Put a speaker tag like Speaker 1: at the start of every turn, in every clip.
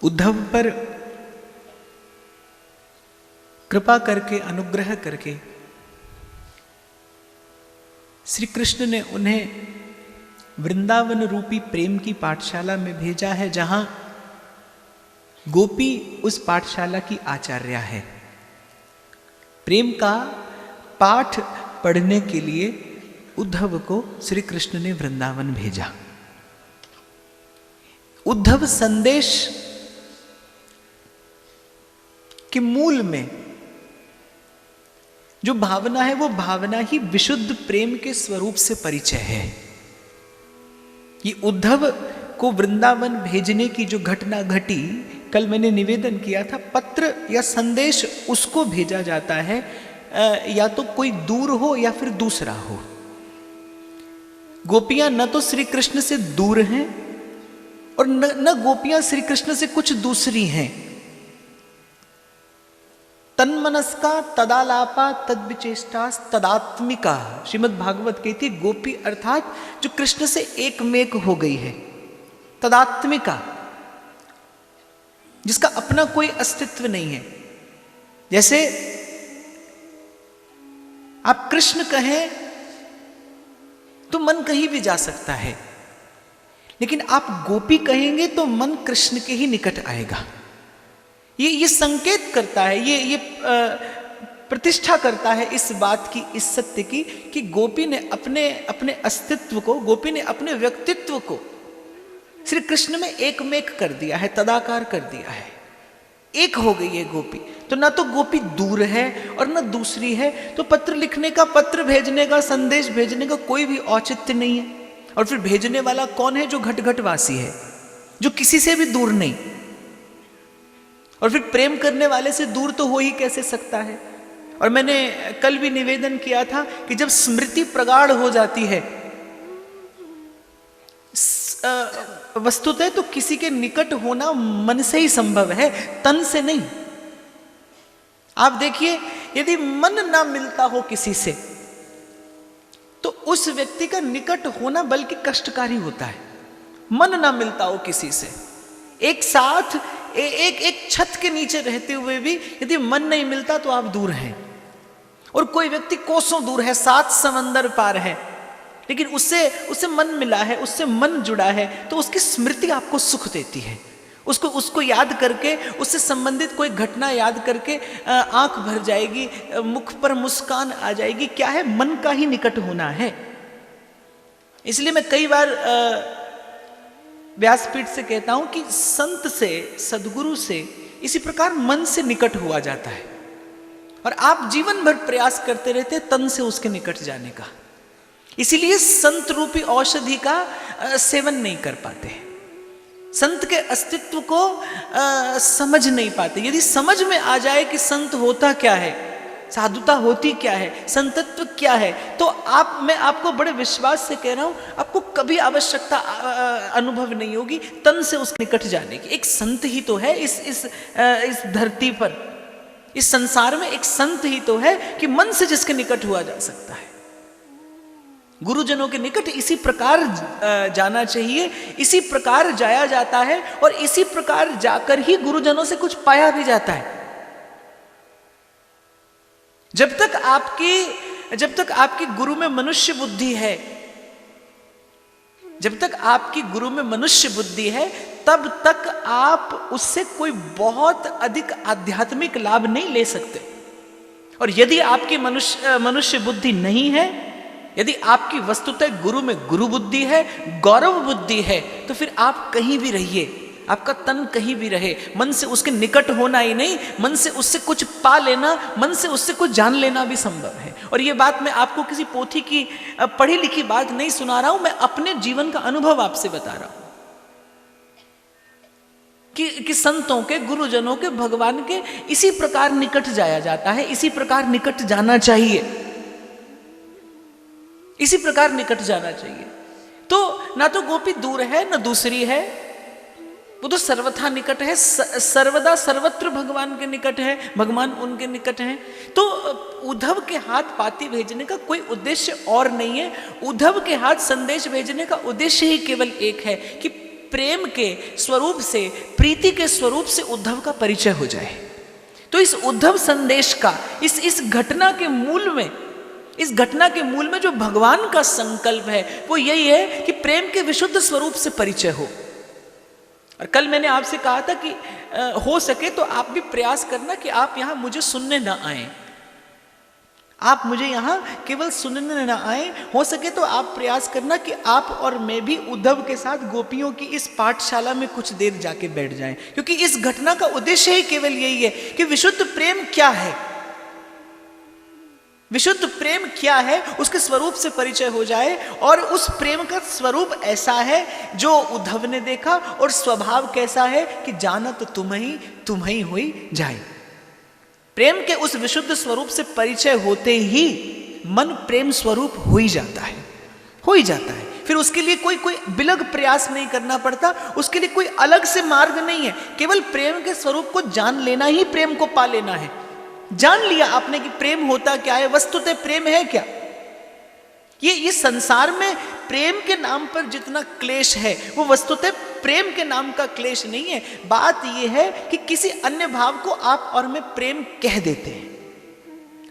Speaker 1: उद्धव पर कृपा करके, अनुग्रह करके श्री कृष्ण ने उन्हें वृंदावन रूपी प्रेम की पाठशाला में भेजा है, जहां गोपी उस पाठशाला की आचार्या है। प्रेम का पाठ पढ़ने के लिए उद्धव को श्री कृष्ण ने वृंदावन भेजा। उद्धव संदेश के मूल में जो भावना है, वो भावना ही विशुद्ध प्रेम के स्वरूप से परिचय है। ये उद्धव को वृंदावन भेजने की जो घटना घटी, कल मैंने निवेदन किया था, पत्र या संदेश उसको भेजा जाता है या तो कोई दूर हो या फिर दूसरा हो। गोपियां न तो श्री कृष्ण से दूर हैं और न गोपियां श्री कृष्ण से कुछ दूसरी हैं। तन्मनस्का तदालापा तद्विचेष्टा तदात्मिका, श्रीमद् भागवत कहती है, गोपी अर्थात जो कृष्ण से एकमेक हो गई है, तदात्मिका, जिसका अपना कोई अस्तित्व नहीं है। जैसे आप कृष्ण कहें तो मन कहीं भी जा सकता है, लेकिन आप गोपी कहेंगे तो मन कृष्ण के ही निकट आएगा। ये संकेत करता है, ये प्रतिष्ठा करता है इस बात की, इस सत्य की, कि गोपी ने अपने अस्तित्व को, गोपी ने अपने व्यक्तित्व को श्री कृष्ण में एकमेक कर दिया है, तदाकार कर दिया है, एक हो गई है गोपी। तो ना तो गोपी दूर है और ना दूसरी है, तो पत्र लिखने का, पत्र भेजने का, संदेश भेजने का कोई भी औचित्य नहीं है। और फिर भेजने वाला कौन है? जो घट घट वासी है, जो किसी से भी दूर नहीं। और फिर प्रेम करने वाले से दूर तो हो ही कैसे सकता है। और मैंने कल भी निवेदन किया था कि जब स्मृति प्रगाढ़ हो जाती है वस्तुतः, तो किसी के निकट होना मन से ही संभव है, तन से नहीं। आप देखिए, यदि मन ना मिलता हो किसी से, तो उस व्यक्ति का निकट होना बल्कि कष्टकारी होता है। मन ना मिलता हो किसी से, एक साथ एक छत के नीचे रहते हुए भी यदि मन नहीं मिलता तो आप दूर हैं। और कोई व्यक्ति कोसों दूर है, 7 समंदर पार है, लेकिन उससे मन मिला है, उससे मन जुड़ा है, तो उसकी स्मृति आपको सुख देती है। उसको याद करके, उससे संबंधित कोई घटना याद करके आंख भर जाएगी, मुख पर मुस्कान आ जाएगी। क्या है? मन का ही निकट होना है। इसलिए मैं कई बार व्यासपीठ से कहता हूं कि संत से, सदगुरु से इसी प्रकार मन से निकट हुआ जाता है, और आप जीवन भर प्रयास करते रहते हैं तन से उसके निकट जाने का। इसीलिए संत रूपी औषधि का सेवन नहीं कर पाते, संत के अस्तित्व को समझ नहीं पाते। यदि समझ में आ जाए कि संत होता क्या है, साधुता होती क्या है, संतत्व क्या है, तो मैं आपको बड़े विश्वास से कह रहा हूं, आपको कभी आवश्यकता अनुभव नहीं होगी तन से उसके निकट जाने की। एक संत ही तो है इस धरती पर, इस संसार में एक संत ही तो है कि मन से जिसके निकट हुआ जा सकता है। गुरुजनों के निकट इसी प्रकार जाना चाहिए, इसी प्रकार जाया जाता है, और इसी प्रकार जाकर ही गुरुजनों से कुछ पाया भी जाता है। जब तक आपकी गुरु में मनुष्य बुद्धि है, जब तक आपकी गुरु में मनुष्य बुद्धि है, तब तक आप उससे कोई बहुत अधिक आध्यात्मिक लाभ नहीं ले सकते। और यदि आपकी मनुष्य बुद्धि नहीं है, यदि आपकी वस्तुतः गुरु में गुरु बुद्धि है, गौरव बुद्धि है, तो फिर आप कहीं भी रहिए, आपका तन कहीं भी रहे, मन से उसके निकट होना ही नहीं, मन से उससे कुछ पा लेना, मन से उससे कुछ जान लेना भी संभव है। और ये बात मैं आपको किसी पोथी की पढ़ी लिखी बात नहीं सुना रहा हूं, मैं अपने जीवन का अनुभव आपसे बता रहा हूं कि संतों के, गुरुजनों के, भगवान के इसी प्रकार निकट जाया जाता है, इसी प्रकार निकट जाना चाहिए, इसी प्रकार निकट जाना चाहिए। तो ना तो गोपी दूर है, ना दूसरी है, वो तो सर्वथा निकट है, सर्वदा सर्वत्र भगवान के निकट है, भगवान उनके निकट हैं। तो उद्धव के हाथ पाती भेजने का कोई उद्देश्य और नहीं है। उद्धव के हाथ संदेश भेजने का उद्देश्य ही केवल एक है कि प्रेम के स्वरूप से, प्रीति के स्वरूप से उद्धव का परिचय हो जाए। तो इस उद्धव संदेश का, इस घटना के मूल में, इस घटना के मूल में जो भगवान का संकल्प है वो यही है कि प्रेम के विशुद्ध स्वरूप से परिचय हो। और कल मैंने आपसे कहा था कि हो सके तो आप भी प्रयास करना कि आप यहां मुझे सुनने ना आए, आप मुझे यहां केवल सुनने ना आए। हो सके तो आप प्रयास करना कि आप और मैं भी उद्धव के साथ गोपियों की इस पाठशाला में कुछ देर जाके बैठ जाएं, क्योंकि इस घटना का उद्देश्य ही केवल यही है कि विशुद्ध प्रेम क्या है, विशुद्ध प्रेम क्या है, उसके स्वरूप से परिचय हो जाए। और उस प्रेम का स्वरूप ऐसा है जो उद्धव ने देखा, और स्वभाव कैसा है कि जानत तुम ही हुई जाए। प्रेम के उस विशुद्ध स्वरूप से परिचय होते ही मन प्रेम स्वरूप हो ही जाता है, हो ही जाता है। फिर उसके लिए कोई बिलग प्रयास नहीं करना पड़ता, उसके लिए कोई अलग से मार्ग नहीं है। केवल प्रेम के स्वरूप को जान लेना ही प्रेम को पा लेना है। जान लिया आपने कि प्रेम होता क्या है, वस्तुतः प्रेम है क्या। ये संसार में प्रेम के नाम पर जितना क्लेश है वो वस्तुतः प्रेम के नाम का क्लेश नहीं है। बात यह है कि किसी अन्य भाव को आप और मैं प्रेम कह देते हैं।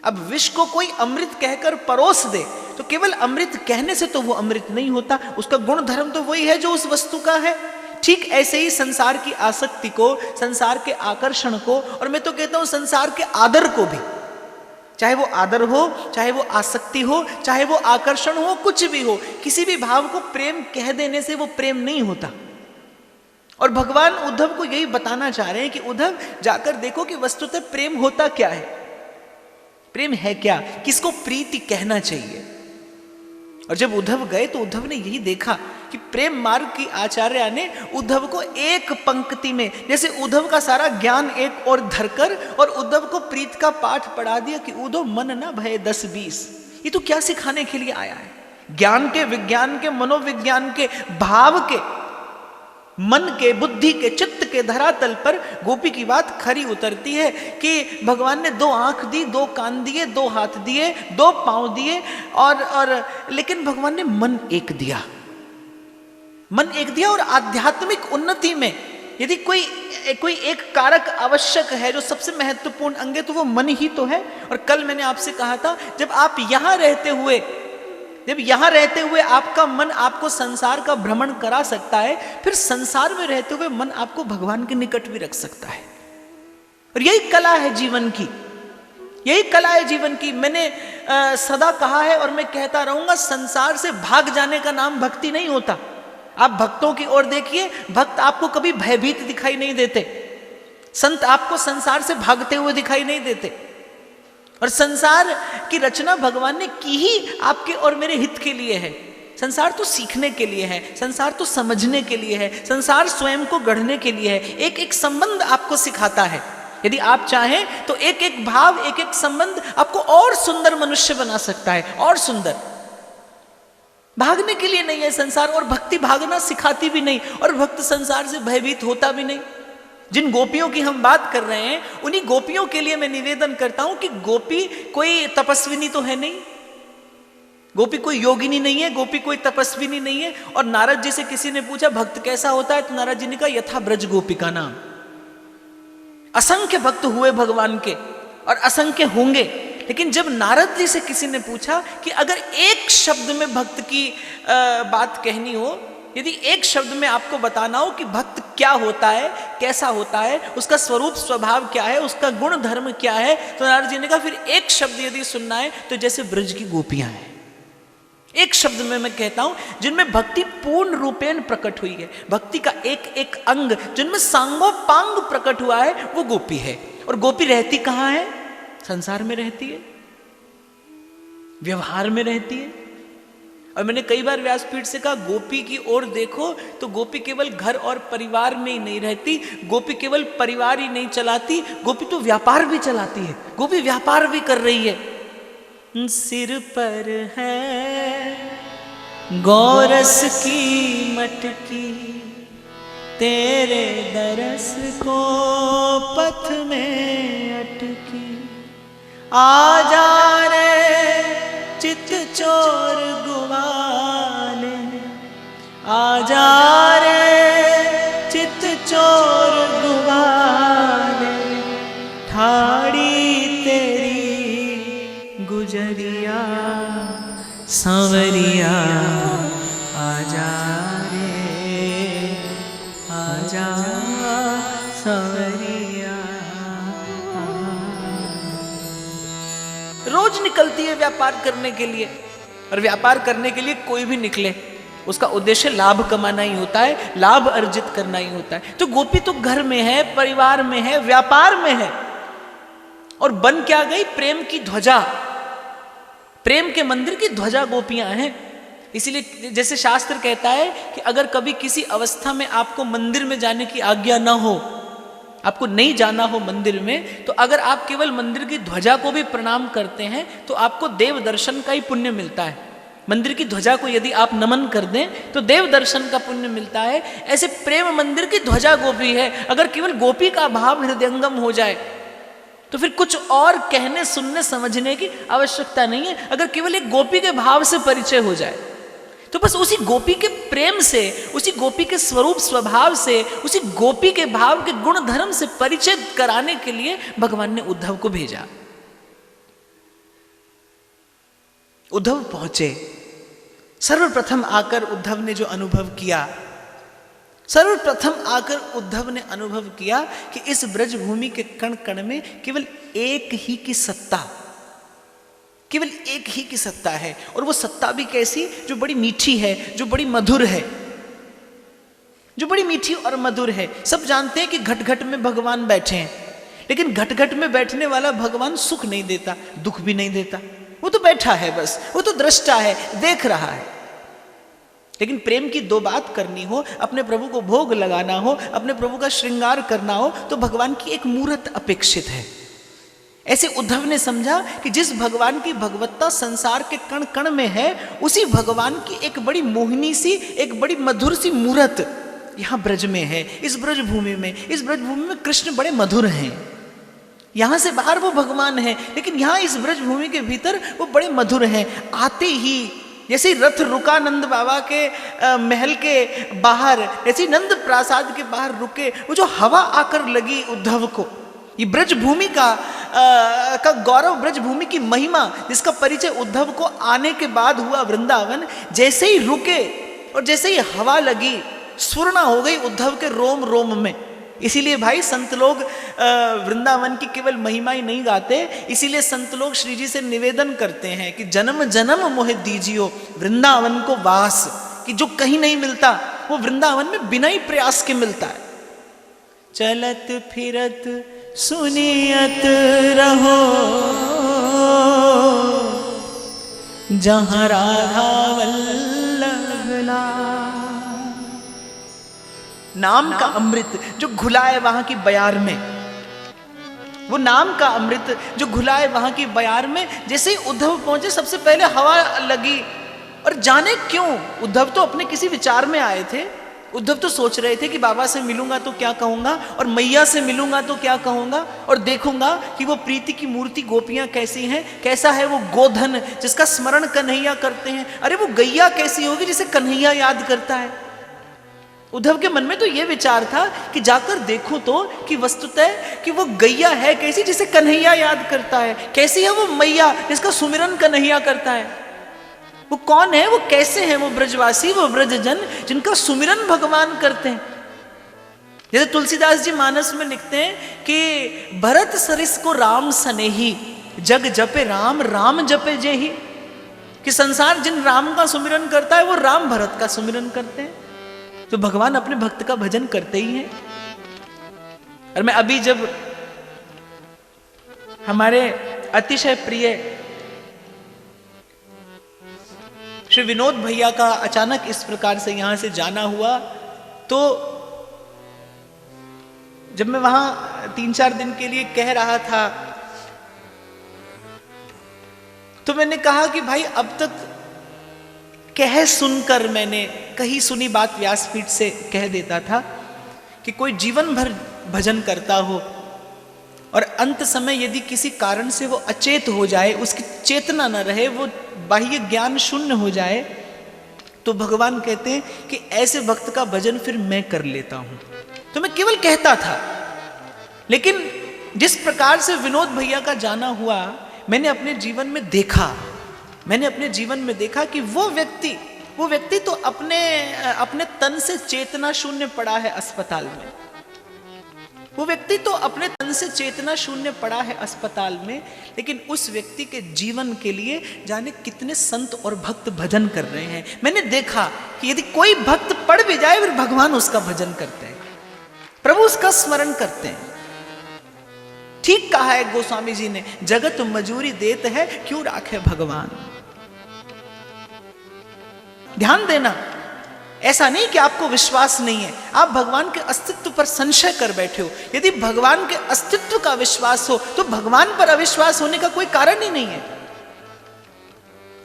Speaker 1: अब विष को कोई अमृत कहकर परोस दे तो केवल अमृत कहने से तो वो अमृत नहीं होता, उसका गुण धर्म तो वही है जो उस वस्तु का है। ठीक ऐसे ही संसार की आसक्ति को, संसार के आकर्षण को, और मैं तो कहता हूं संसार के आदर को भी, चाहे वो आदर हो, चाहे वो आसक्ति हो, चाहे वो आकर्षण हो, कुछ भी हो, किसी भी भाव को प्रेम कह देने से वो प्रेम नहीं होता। और भगवान उद्धव को यही बताना चाह रहे हैं कि उद्धव जाकर देखो कि वस्तुतः प्रेम होता क्या है, प्रेम है क्या, किसको प्रीति कहना चाहिए। और जब उद्धव गए तो उद्धव ने यही देखा कि प्रेम मार्ग की आचार्य ने उद्धव को एक पंक्ति में, जैसे उद्धव का सारा ज्ञान एक और धरकर और उद्धव को प्रीत का पाठ पढ़ा दिया कि उद्धव मन न भय 10-20। ये तो क्या सिखाने के लिए आया है? ज्ञान के, विज्ञान के, मनोविज्ञान के, भाव के, मन के, बुद्धि के, चित्त के धरातल पर गोपी की बात खरी उतरती है कि भगवान ने 2 आंख दी, 2 कान दिए, 2 हाथ दिए, 2 पांव दिए, और लेकिन भगवान ने मन एक दिया, मन एक दिया। और आध्यात्मिक उन्नति में यदि कोई एक कारक आवश्यक है जो सबसे महत्वपूर्ण अंग है तो वो मन ही तो है। और कल मैंने आपसे कहा था जब यहां रहते हुए आपका मन आपको संसार का भ्रमण करा सकता है, फिर संसार में रहते हुए मन आपको भगवान के निकट भी रख सकता है। और यही कला है जीवन की, यही कला है जीवन की। मैंने सदा कहा है और मैं कहता रहूंगा, संसार से भाग जाने का नाम भक्ति नहीं होता। आप भक्तों की ओर देखिए, भक्त आपको कभी भयभीत दिखाई नहीं देते, संत आपको संसार से भागते हुए दिखाई नहीं देते। और संसार की रचना भगवान ने की ही आपके और मेरे हित के लिए है। संसार तो सीखने के लिए है, संसार तो समझने के लिए है, संसार स्वयं को गढ़ने के लिए है। एक एक संबंध आपको सिखाता है। यदि आप चाहें तो एक एक भाव, एक एक संबंध आपको और सुंदर मनुष्य बना सकता है, और सुंदर। भागने के लिए नहीं है संसार, और भक्ति भागना सिखाती भी नहीं, और भक्त संसार से भयभीत होता भी नहीं। जिन गोपियों की हम बात कर रहे हैं, उन्हीं गोपियों के लिए मैं निवेदन करता हूं कि गोपी कोई तपस्विनी तो है नहीं, गोपी कोई योगिनी नहीं है, गोपी कोई तपस्विनी नहीं है। और नारद जी से किसी ने पूछा भक्त कैसा होता है, तो नारद जी ने कहा यथा ब्रज गोपिका नाम। असंख्य भक्त हुए भगवान के और असंख्य होंगे, लेकिन जब नारद जी से किसी ने पूछा कि अगर एक शब्द में भक्त की बात कहनी हो, यदि एक शब्द में आपको बताना हो कि भक्त क्या होता है, कैसा होता है, उसका स्वरूप स्वभाव क्या है, उसका गुण धर्म क्या है, तो नारद जी ने कहा फिर एक शब्द यदि सुनना है तो जैसे ब्रज की गोपियां हैं। एक शब्द में मैं कहता हूं जिनमें भक्ति पूर्ण रूपेण प्रकट हुई है, भक्ति का एक एक अंग जिनमें सांगोपांग प्रकट हुआ है, वो गोपी है। और गोपी रहती कहां है? संसार में रहती है, व्यवहार में रहती है। और मैंने कई बार व्यासपीठ से कहा गोपी की ओर देखो तो गोपी केवल घर और परिवार में ही नहीं रहती, गोपी केवल परिवार ही नहीं चलाती, गोपी तो व्यापार भी चलाती है, गोपी व्यापार भी कर रही है। सिर पर है गौरस की मटकी, तेरे दरस को पथ में अटकी, आ जा रे चित चोर गुवाले, आ जा रे निकलती है व्यापार करने के लिए, और व्यापार करने के लिए कोई भी निकले उसका उद्देश्य लाभ कमाना ही होता है, लाभ अर्जित करना ही होता है। तो गोपी तो घर में है, परिवार में है, व्यापार में है, और बन क्या गई? प्रेम की ध्वजा, प्रेम के मंदिर की ध्वजा गोपियां हैं। इसीलिए जैसे शास्त्र कहता है कि अगर कभी किसी अवस्था में आपको मंदिर में जाने की आज्ञा ना हो, आपको नहीं जाना हो मंदिर में, तो अगर आप केवल मंदिर की ध्वजा को भी प्रणाम करते हैं तो आपको देव दर्शन का ही पुण्य मिलता है। मंदिर की ध्वजा को यदि आप नमन कर दें तो देव दर्शन का पुण्य मिलता है। ऐसे प्रेम मंदिर की ध्वजा गोपी है। अगर केवल गोपी का भाव हृदयंगम हो जाए तो फिर कुछ और कहने सुनने समझने की आवश्यकता नहीं है। अगर केवल एक गोपी के भाव से परिचय हो जाए तो बस उसी गोपी के प्रेम से, उसी गोपी के स्वरूप स्वभाव से, उसी गोपी के भाव के गुण धर्म से परिचय कराने के लिए भगवान ने उद्धव को भेजा। उद्धव पहुंचे। सर्वप्रथम आकर उद्धव ने जो अनुभव किया, सर्वप्रथम आकर उद्धव ने अनुभव किया कि इस ब्रजभूमि के कण कण में केवल एक ही की सत्ता, केवल एक ही की सत्ता है। और वो सत्ता भी कैसी? जो बड़ी मीठी है, जो बड़ी मधुर है, जो बड़ी मीठी और मधुर है। सब जानते हैं कि घट घट में भगवान बैठे हैं, लेकिन घट घट में बैठने वाला भगवान सुख नहीं देता, दुख भी नहीं देता। वो तो बैठा है, बस वो तो दृष्टा है, देख रहा है। लेकिन प्रेम की दो बात करनी हो, अपने प्रभु को भोग लगाना हो, अपने प्रभु का श्रृंगार करना हो, तो भगवान की एक मूर्त अपेक्षित है। ऐसे उद्धव ने समझा कि जिस भगवान की भगवत्ता संसार के कण कण में है, उसी भगवान की एक बड़ी मोहिनी सी, एक बड़ी मधुर सी मूर्त यहाँ ब्रज में है। इस ब्रजभूमि में, इस ब्रजभूमि में कृष्ण बड़े मधुर हैं। यहाँ से बाहर वो भगवान है, लेकिन यहाँ इस ब्रजभूमि के भीतर वो बड़े मधुर हैं। आते ही जैसे रथ रुका नंद बाबा के महल के बाहर, जैसे नंद प्रासाद के बाहर रुके, वो जो हवा आकर लगी उद्धव को, ये ब्रजभूमि का गौरव, ब्रजभूमि की महिमा, जिसका परिचय उद्धव को आने के बाद हुआ वृंदावन, जैसे ही रुके और जैसे ही हवा लगी, स्फुरना हो गई उद्धव के रोम रोम में। इसीलिए भाई संत लोग वृंदावन की केवल महिमा ही नहीं गाते, इसीलिए संत लोग श्री जी से निवेदन करते हैं कि जन्म जन्म मोहे दीजियो वृंदावन को वास, कि जो कहीं नहीं मिलता वो वृंदावन में बिना ही प्रयास के मिलता है। चलत फिरत सुनियत रहो जहाँ राधा वल्लभ लाल। नाम का अमृत जो घुला है वहां की बयार में, वो नाम का अमृत जो घुला है वहां की बयार में। जैसे ही उद्धव पहुंचे सबसे पहले हवा लगी, और जाने क्यों उद्धव तो अपने किसी विचार में आए थे। उद्धव तो सोच रहे थे कि बाबा से मिलूंगा तो क्या कहूंगा, और मैया से मिलूंगा तो क्या कहूंगा, और देखूंगा कि वो प्रीति की मूर्ति गोपियां कैसी हैं, कैसा है वो गोधन जिसका स्मरण कन्हैया करते हैं। अरे वो गैया कैसी होगी जिसे कन्हैया याद करता है। उद्धव के मन में तो ये विचार था कि जाकर देखूं तो कि वस्तुतः कि वो गैया है कैसी जिसे कन्हैया याद करता है, कैसी है वो मैया जिसका सुमिरन कन्हैया करता है। वो कौन है, वो कैसे हैं वो ब्रजवासी, वो ब्रजजन जिनका सुमिरन भगवान करते हैं। जैसे तुलसीदास जी मानस में लिखते हैं कि भरत सरिस को राम सनेही, जग जपे राम राम जपे जेही, कि संसार जिन राम का सुमिरन करता है वो राम भरत का सुमिरन करते हैं। तो भगवान अपने भक्त का भजन करते ही हैं। और मैं अभी जब हमारे अतिशय प्रिय श्री विनोद भैया का अचानक इस प्रकार से यहां से जाना हुआ, तो जब मैं वहां 3-4 दिन के लिए कह रहा था, तो मैंने कहा कि भाई अब तक कह सुनकर मैंने कहीं सुनी बात व्यासपीठ से कह देता था कि कोई जीवन भर भजन करता हो और अंत समय यदि किसी कारण से वो अचेत हो जाए, उसकी चेतना न रहे, वो बाह्य ज्ञान शून्य हो जाए, तो भगवान कहते हैं कि ऐसे भक्त का भजन फिर मैं कर लेता हूं। तो मैं केवल कहता था, लेकिन जिस प्रकार से विनोद भैया का जाना हुआ, मैंने अपने जीवन में देखा, मैंने अपने जीवन में देखा कि वो व्यक्ति तो अपने तन से चेतना शून्य पड़ा है अस्पताल में। वो व्यक्ति तो अपने तन से चेतना शून्य पड़ा है अस्पताल में, लेकिन उस व्यक्ति के जीवन के लिए जाने कितने संत और भक्त भजन कर रहे हैं। मैंने देखा कि यदि कोई भक्त पढ़ भी जाए फिर भगवान उसका भजन करते हैं, प्रभु उसका स्मरण करते हैं। ठीक कहा है गोस्वामी जी ने, जगत मजूरी देत है क्यों राखे भगवान। ध्यान देना, ऐसा नहीं कि आपको विश्वास नहीं है, आप भगवान के अस्तित्व पर संशय कर बैठे हो। यदि भगवान के अस्तित्व का विश्वास हो तो भगवान पर अविश्वास होने का कोई कारण ही नहीं है।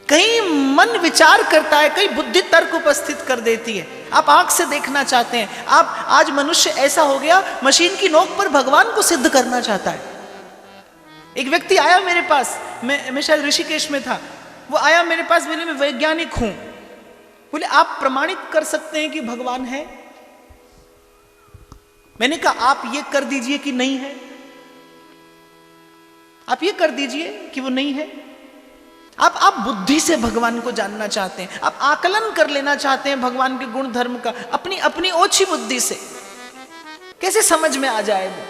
Speaker 1: कहीं मन विचार करता है, कहीं बुद्धि तर्क उपस्थित कर देती है। आप आंख से देखना चाहते हैं, आप आज मनुष्य ऐसा हो गया मशीन की नोक पर भगवान को सिद्ध करना चाहता है। एक व्यक्ति आया मेरे पास, मैं शायद ऋषिकेश में था, वो आया मेरे पास, बोले मैं वैज्ञानिक हूं। बोले आप प्रमाणित कर सकते हैं कि भगवान है? मैंने कहा आप ये कर दीजिए कि नहीं है, आप ये कर दीजिए कि वो नहीं है। आप बुद्धि से भगवान को जानना चाहते हैं, आप आकलन कर लेना चाहते हैं भगवान के गुण धर्म का अपनी अपनी ओछी बुद्धि से, कैसे समझ में आ जाए वो।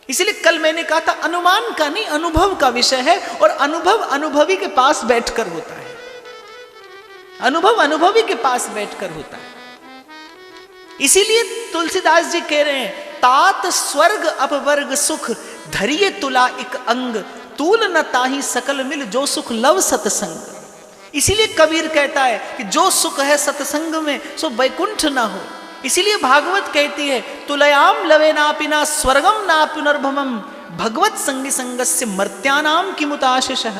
Speaker 1: इसलिए कल मैंने कहा था अनुमान का नहीं अनुभव का विषय है, और अनुभव अनुभवी के पास बैठकर होता है, अनुभव अनुभवी के पास बैठकर होता है। इसीलिए तुलसीदास जी कह रहे हैं, तात स्वर्ग अपवर्ग सुख धरिये तुला इक अंग, तूल न ताही सकल मिल जो सुख लव सतसंग। इसीलिए कबीर कहता है कि जो सुख है सत्संग में सो वैकुंठ ना हो। इसीलिए भागवत कहती है, तुलयाम लवे नापिना स्वर्गम ना पुनर्भवम भगवत संगी संगस्य मर्त्यानाम किमुताशिषः।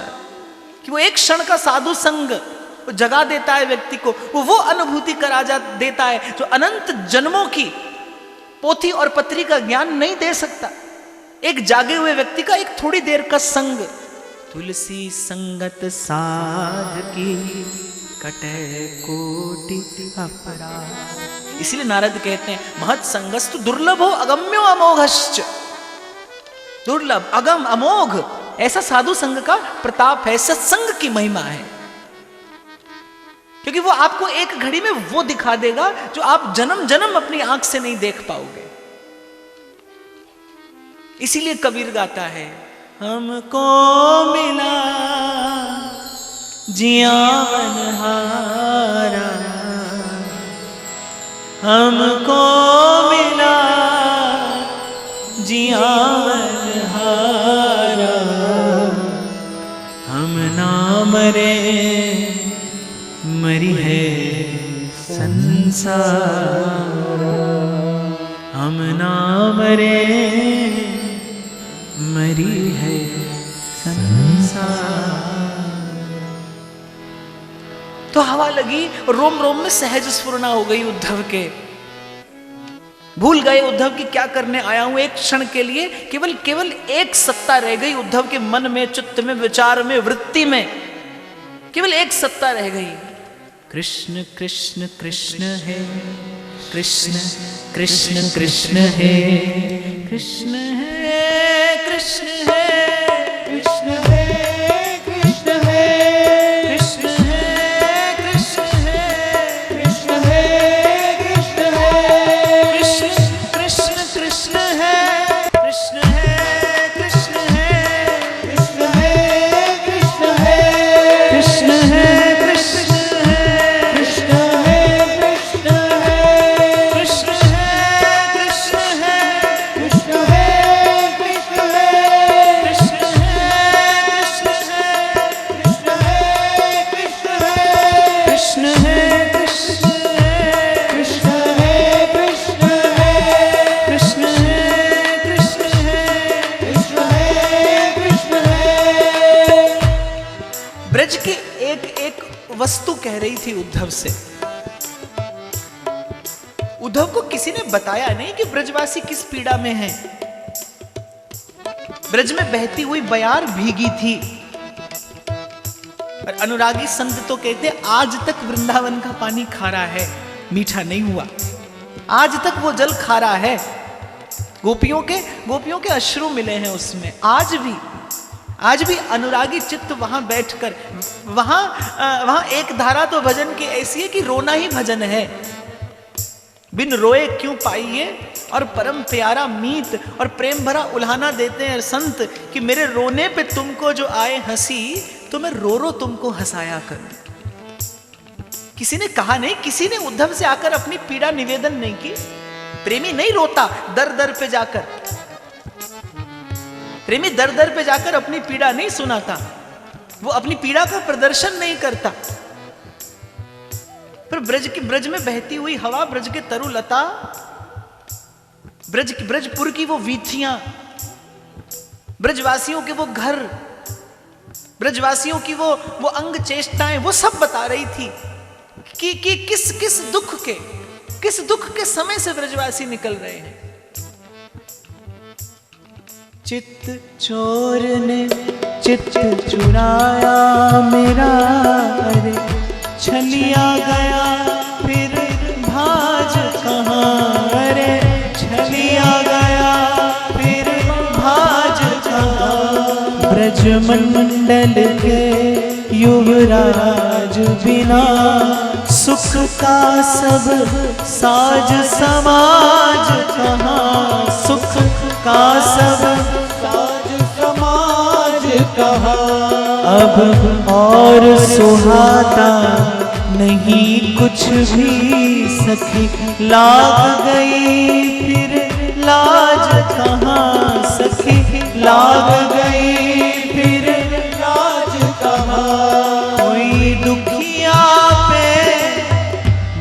Speaker 1: कि वो एक क्षण का साधु संग जगा देता है व्यक्ति को, वो अनुभूति करा देता है जो अनंत जन्मों की पोथी और पत्री का ज्ञान नहीं दे सकता। एक जागे हुए व्यक्ति का एक थोड़ी देर का संग, तुलसी संगत साध की कटे कोटि अपराध। इसीलिए नारद कहते हैं, महत संगस्तु दुर्लभो अगम्यो अमोघश्च। दुर्लभ, अगम, अमोघ, ऐसा साधु संग का प्रताप है, सत्संग की महिमा है। क्योंकि वो आपको एक घड़ी में वो दिखा देगा जो आप जन्म जन्म अपनी आंख से नहीं देख पाओगे। इसीलिए कबीर गाता है, हमको मिला जियावन हारा, हमको मिला जियावन हारा, हम ना मरे मरी है संसार, हम ना मरे मरी है संसार। तो हवा लगी, रोम रोम में सहज स्फुरना हो गई उद्धव के। भूल गए उद्धव की क्या करने आया हूं। एक क्षण के लिए केवल एक सत्ता रह गई उद्धव के मन में, चित्त में, विचार में, वृत्ति में, केवल एक सत्ता रह गई, कृष्ण कृष्ण कृष्ण है, कृष्ण कृष्ण कृष्ण है, कृष्ण है, कृष्ण है, कृष्ण है, कृष्ण है, कृष्ण है, कृष्ण है, कृष्ण है, कृष्ण है, कृष्ण कृष्ण कृष्ण है, कृष्ण है, कृष्ण है, कृष्ण है, कृष्ण है, कृष्ण है, वस्तु कह रही थी उद्धव से। उद्धव को किसी ने बताया नहीं कि ब्रजवासी किस पीड़ा में हैं। ब्रज में बहती हुई बयार भीगी थी, और अनुरागी संत तो कहते आज तक वृंदावन का पानी खारा है, मीठा नहीं हुआ। आज तक वो जल खारा है, गोपियों के अश्रु मिले हैं उसमें। आज भी अनुरागी चित्त वहां बैठकर, वहां एक धारा तो भजन की ऐसी है कि रोना ही भजन है। बिन रोए क्यों पाइए और परम प्यारा मीत। और प्रेम भरा उल्हाना देते हैं संत कि मेरे रोने पे तुमको जो आए हंसी, तो मैं रो रो तुमको हंसाया करूं। किसी ने कहा नहीं, किसी ने उद्धव से आकर अपनी पीड़ा निवेदन नहीं की। प्रेमी नहीं रोता दर दर पे जाकर, प्रेमी दर दर पे जाकर अपनी पीड़ा नहीं सुनाता, वो अपनी पीड़ा का प्रदर्शन नहीं करता। पर ब्रज में बहती हुई हवा, ब्रज के तरुलता, ब्रजपुर की वो वीथियां, ब्रजवासियों के वो घर, ब्रजवासियों की वो अंग चेष्टाएं, वो सब बता रही थी कि किस दुख के समय से ब्रजवासी निकल रहे हैं। चित्त चोर ने चित्त चुराया मेरा, रे छलिया गया फिर भाज कहाँ, रे छलिया गया फिर भाज कहाँ। ब्रजमंडल के युवराज बिना, सुख का सब साज समाज कहाँ, सुख का सब साज समाज कहाँ। अब और सुहाता नहीं कुछ भी सखी, लाग गई फिर लाज कहाँ, सखी लाग गई फिर लाज कहाँ। कोई दुखिया पे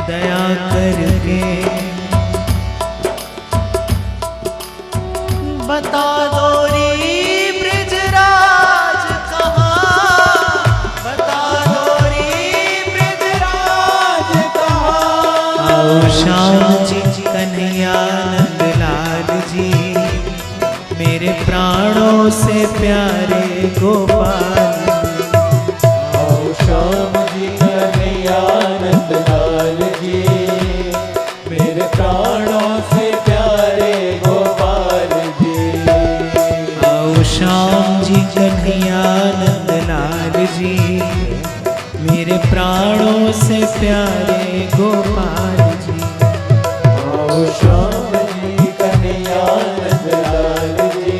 Speaker 1: दया करके बता दो री ब्रजराज कहाँ, बता दो री ब्रजराज कहाँ। आओ श्याम जी कन्हैया नंद लाल जी, मेरे प्राणों से प्यारे गोपाल।
Speaker 2: आओ श्याम जी कन्हैया नंद लाल जी, मेरे प्राणों से प्यारे गोपाल जी।
Speaker 1: आओ श्याम जी कन्हैया नंद लाल जी, मेरे प्राणों से प्यारे गोपाल जी।
Speaker 2: आओ श्याम जी कन्हैया नंद लाल जी,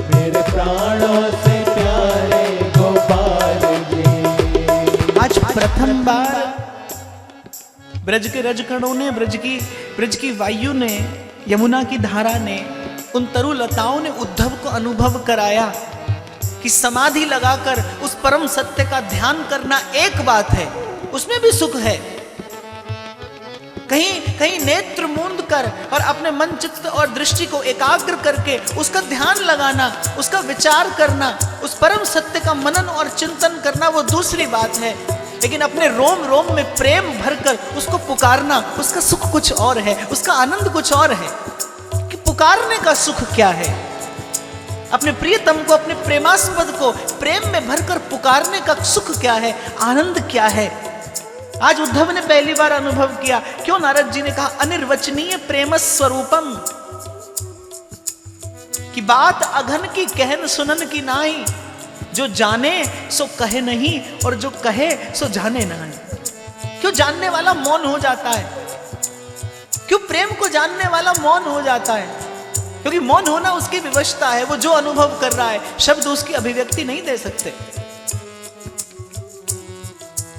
Speaker 2: मेरे प्राणों से प्यारे गोपाल जी।
Speaker 1: आज प्रथम बार ब्रज के रजकणों ने, ब्रज की वायु ने, यमुना की धारा ने, उन तरुलताओं ने उद्धव को अनुभव कराया कि समाधि लगाकर उस परम सत्य का ध्यान करना एक बात है, उसमें भी सुख है। कहीं नेत्र मूंद कर और अपने मन चित्त और दृष्टि को एकाग्र करके उसका ध्यान लगाना, उसका विचार करना, उस परम सत्य का मनन और चिंतन करना, वो दूसरी बात है। लेकिन अपने रोम रोम में प्रेम भरकर उसको पुकारना, उसका सुख कुछ और है, उसका आनंद कुछ और है। कि पुकारने का सुख क्या है, अपने प्रियतम को, अपने प्रेमास्पद को प्रेम में भरकर पुकारने का सुख क्या है, आनंद क्या है। आज उद्धव ने पहली बार अनुभव किया। क्यों नारद जी ने कहा अनिर्वचनीय प्रेम स्वरूपम, कि बात अघन की कहन सुनन की नाई, जो जाने सो कहे नहीं और जो कहे सो जाने नहीं। क्यों जानने वाला मौन हो जाता है, क्यों प्रेम को जानने वाला मौन हो जाता है? क्योंकि मौन होना उसकी विवशता है, वो जो अनुभव कर रहा है, शब्द उसकी अभिव्यक्ति नहीं दे सकते।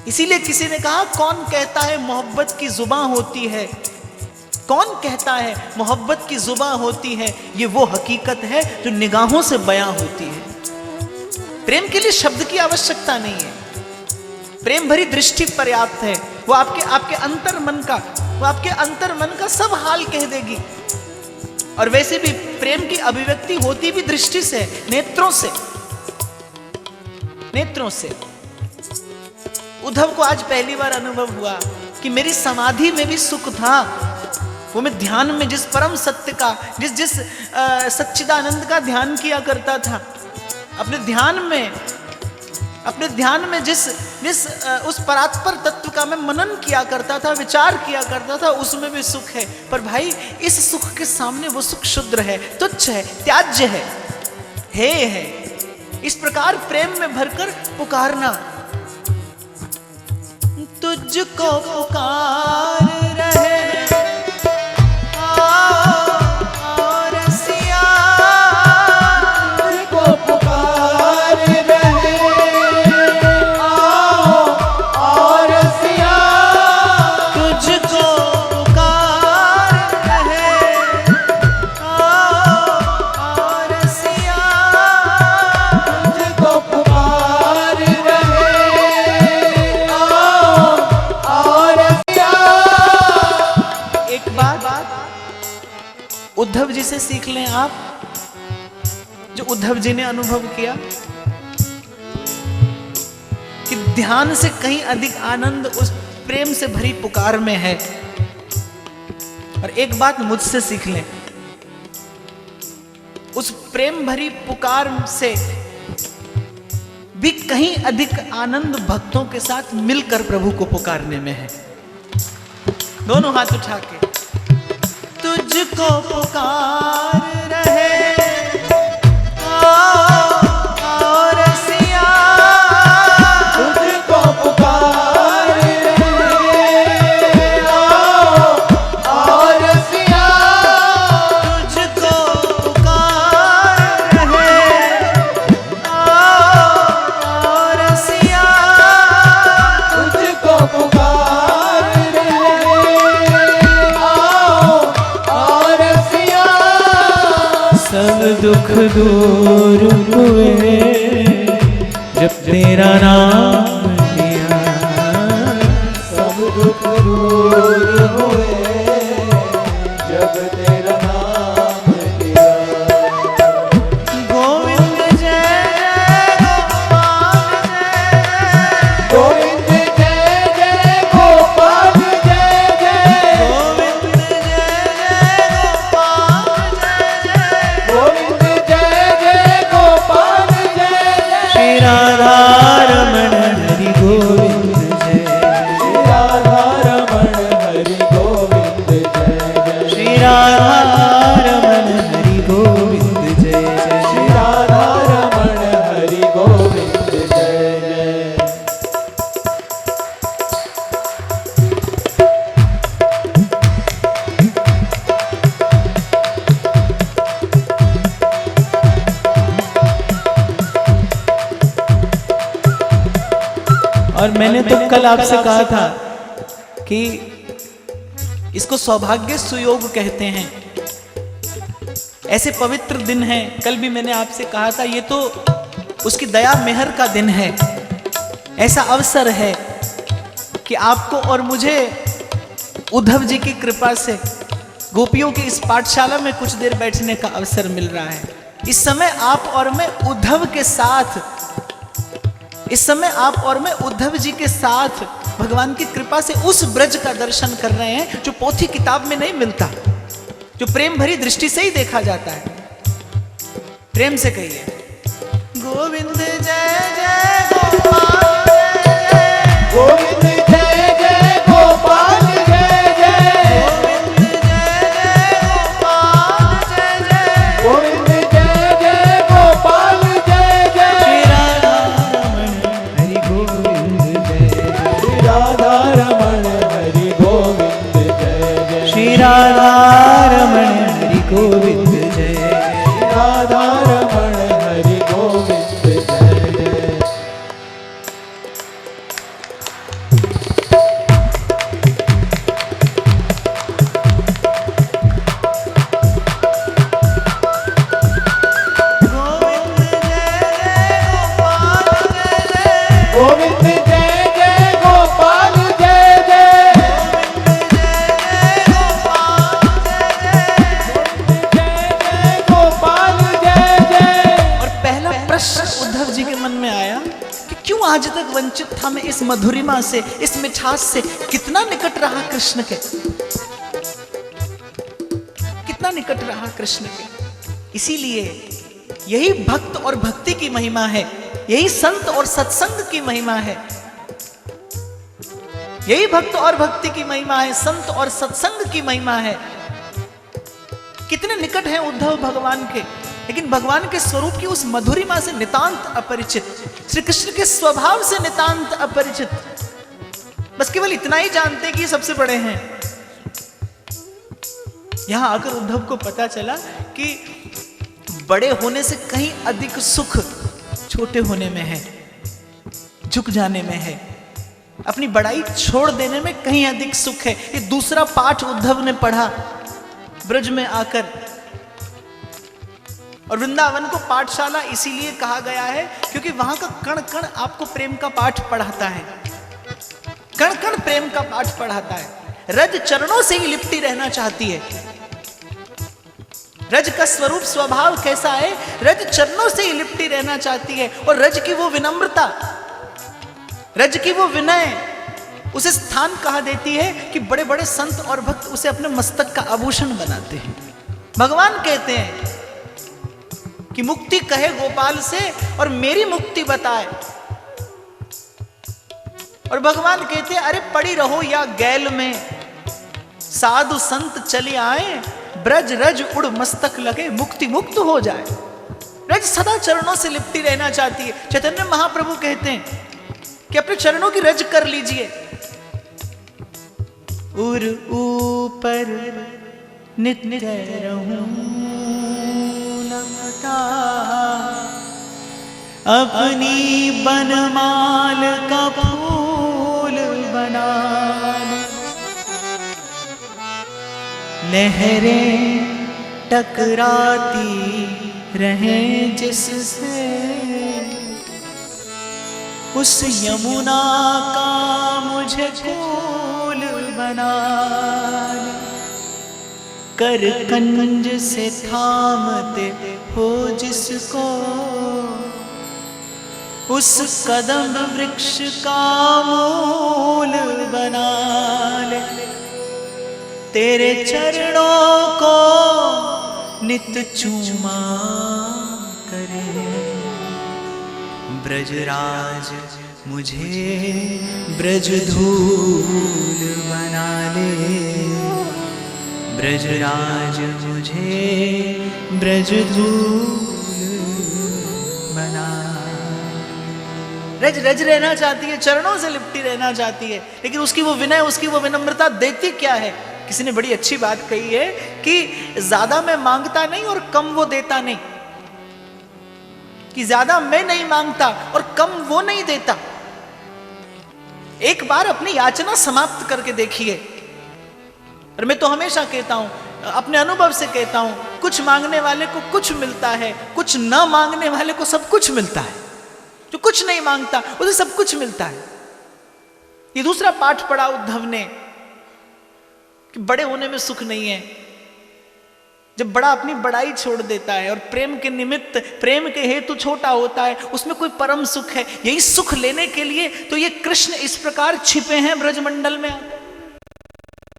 Speaker 1: इसीलिए किसी ने कहा कौन कहता है मोहब्बत की जुबां होती है, कौन कहता है मोहब्बत की जुबां होती है, ये वो हकीकत है जो निगाहों से बयां होती है। प्रेम के लिए शब्द की आवश्यकता नहीं है, प्रेम भरी दृष्टि पर्याप्त है। वो आपके अंतर मन का, वो आपके अंतर मन का सब हाल कह देगी। और वैसे भी प्रेम की अभिव्यक्ति होती भी दृष्टि से, नेत्रों से, नेत्रों से। उद्धव को आज पहली बार अनुभव हुआ कि मेरी समाधि में भी सुख था। वो मैं ध्यान में जिस परम सत्य का, जिस सच्चिदानंद का ध्यान किया करता था, अपने ध्यान में जिस उस परात्पर तत्व का मैं मनन किया करता था, विचार किया करता था, उसमें भी सुख है। पर भाई इस सुख के सामने वो सुख क्षुद्र है, तुच्छ है, त्याज्य है, है। इस प्रकार प्रेम में भरकर पुकारना, तुझको पुकार रहे से सीख लें आप, जो उद्धव जी ने अनुभव किया कि ध्यान से कहीं अधिक आनंद उस प्रेम से भरी पुकार में है। और एक बात मुझसे सीख लें, उस प्रेम भरी पुकार से भी कहीं अधिक आनंद भक्तों के साथ मिलकर प्रभु को पुकारने में है। दोनों हाथ उठा के तुझको पुकार रहे और सिया,
Speaker 2: तुझको पुकार रहे और सिया,
Speaker 1: तुझको पुकार रहे और सिया,
Speaker 2: तुझको पुकार रहे और सिया। सब दुख दूर हुए जब तेरा नाम लिया, सब दुख दूर हुए जब तेरा नाम लिया।
Speaker 1: गोविंद जय
Speaker 2: गोविंद जय जय गोपाल जय जय,
Speaker 1: गोविंद जय गोपाल जय,
Speaker 2: गोविंद जय जय गोपाल जय जय।
Speaker 3: श्री राधा रमण हरि गोविंद जय,
Speaker 2: श्री राधा रमण हरि गोविंद जय जय,
Speaker 3: श्री राधा रमण हरि गोविंद जय जय,
Speaker 2: श्री राधा रमण हरि गोविंद जय जय।
Speaker 3: और मैंने तो कल आपसे कहा था
Speaker 1: कि इसको सौभाग्य सुयोग कहते हैं। ऐसे पवित्र दिन हैं, कल भी मैंने आपसे कहा था ये तो उसकी दया मेहर का दिन है। ऐसा अवसर है कि आपको और मुझे उद्धव जी की कृपा से गोपियों की इस पाठशाला में कुछ देर बैठने का अवसर मिल रहा है। इस समय आप और मैं उद्धव के साथ, इस समय आप और मैं उद्धव जी के साथ भगवान की कृपा से उस ब्रज का दर्शन कर रहे हैं जो पोथी किताब में नहीं मिलता, जो प्रेम भरी दृष्टि से ही देखा जाता है। प्रेम से कहिए गोविंद जय जय गोपाल जय जय,
Speaker 2: गोविंद जय जय गोपाल जय जय,
Speaker 1: गोविंद जय जय गोपाल जय जय,
Speaker 3: श्री राधा रमण हरि गोविंद जय,
Speaker 2: श्री राधा रमण हरि
Speaker 3: श्री राधा रमण हरि
Speaker 2: गोविंद जय जय,
Speaker 3: गोविंद जय जय,
Speaker 2: राधा रमण हरि गोविंद जय जय।
Speaker 1: गोविंद जय जय गोपाल जय जय,
Speaker 2: गोपाल जय जय।
Speaker 1: और पहला प्रश्न उद्धव जी के मन में आया कि क्यों आज तक वंचित था मैं इस मधुरिमा से, इस मिठास से। कितना निकट रहा कृष्ण के, कितना निकट रहा कृष्ण के। इसीलिए यही भक्त और भक्ति की महिमा है, यही संत और सत्संग की महिमा है, यही भक्त और भक्ति की महिमा है, संत और सत्संग की महिमा है। कितने निकट हैं उद्धव भगवान के, लेकिन भगवान के स्वरूप की उस मधुरिमा से नितांत अपरिचित, श्री कृष्ण के स्वभाव से नितांत अपरिचित। बस केवल इतना ही जानते कि ये सबसे बड़े हैं। यहां आकर उद्धव को पता चला कि बड़े होने से कहीं अधिक सुख छोटे होने में है, झुक जाने में है, अपनी बड़ाई छोड़ देने में कहीं अधिक सुख है। ये दूसरा पाठ उद्धव ने पढ़ा ब्रज में आकर। और वृंदावन को पाठशाला इसीलिए कहा गया है क्योंकि वहां का कण कण आपको प्रेम का पाठ पढ़ाता है, कण कण प्रेम का पाठ पढ़ाता है। रज चरणों से ही लिपटी रहना चाहती है। रज का स्वरूप स्वभाव कैसा है? रज चरणों से ही लिपटी रहना चाहती है, और रज की वो विनम्रता, रज की वो विनय उसे स्थान कहा देती है कि बड़े बड़े संत और भक्त उसे अपने मस्तक का आभूषण बनाते हैं। भगवान कहते हैं कि मुक्ति कहे गोपाल से और मेरी मुक्ति बताए, और भगवान कहते हैं अरे पड़ी रहो या गैल में, साधु संत चले आए, ब्रज रज उड़ मस्तक लगे, मुक्ति मुक्त हो जाए। रज सदा चरणों से लिपटी रहना चाहती है। चैतन्य महाप्रभु कहते हैं कि अपने चरणों की रज कर लीजिए। उर ऊपर नित्य रहूं नमता, अपनी बनमाल का फूल बना, लहरें टकराती रहें जिससे, उस यमुना का मुझे फूल बना, कर कंज से थामते हो जिसको, उस कदम वृक्ष का मूल बना ले, तेरे चरणों को नित चूमा करे, ब्रजराज मुझे ब्रज धूल बना ले, ब्रजराज मुझे ब्रज धूल बना। रज रज रहना चाहती है, चरणों से लिपटी रहना चाहती है, लेकिन उसकी वो विनय, उसकी वो विनम्रता देती क्या है? किसी ने बड़ी अच्छी बात कही है कि ज्यादा मैं मांगता नहीं और कम वो देता नहीं, कि ज्यादा मैं नहीं मांगता और कम वो नहीं देता। एक बार अपनी याचना समाप्त करके देखिए। और मैं तो हमेशा कहता हूं, अपने अनुभव से कहता हूं, कुछ मांगने वाले को कुछ मिलता है, कुछ न मांगने वाले को सब कुछ मिलता है। जो कुछ नहीं मांगता उसे सब कुछ मिलता है। ये दूसरा पाठ पढ़ा उद्धव ने कि बड़े होने में सुख नहीं है। जब बड़ा अपनी बड़ाई छोड़ देता है और प्रेम के निमित्त, प्रेम के हेतु छोटा होता है, उसमें कोई परम सुख है। यही सुख लेने के लिए तो ये कृष्ण इस प्रकार छिपे हैं ब्रजमंडल में।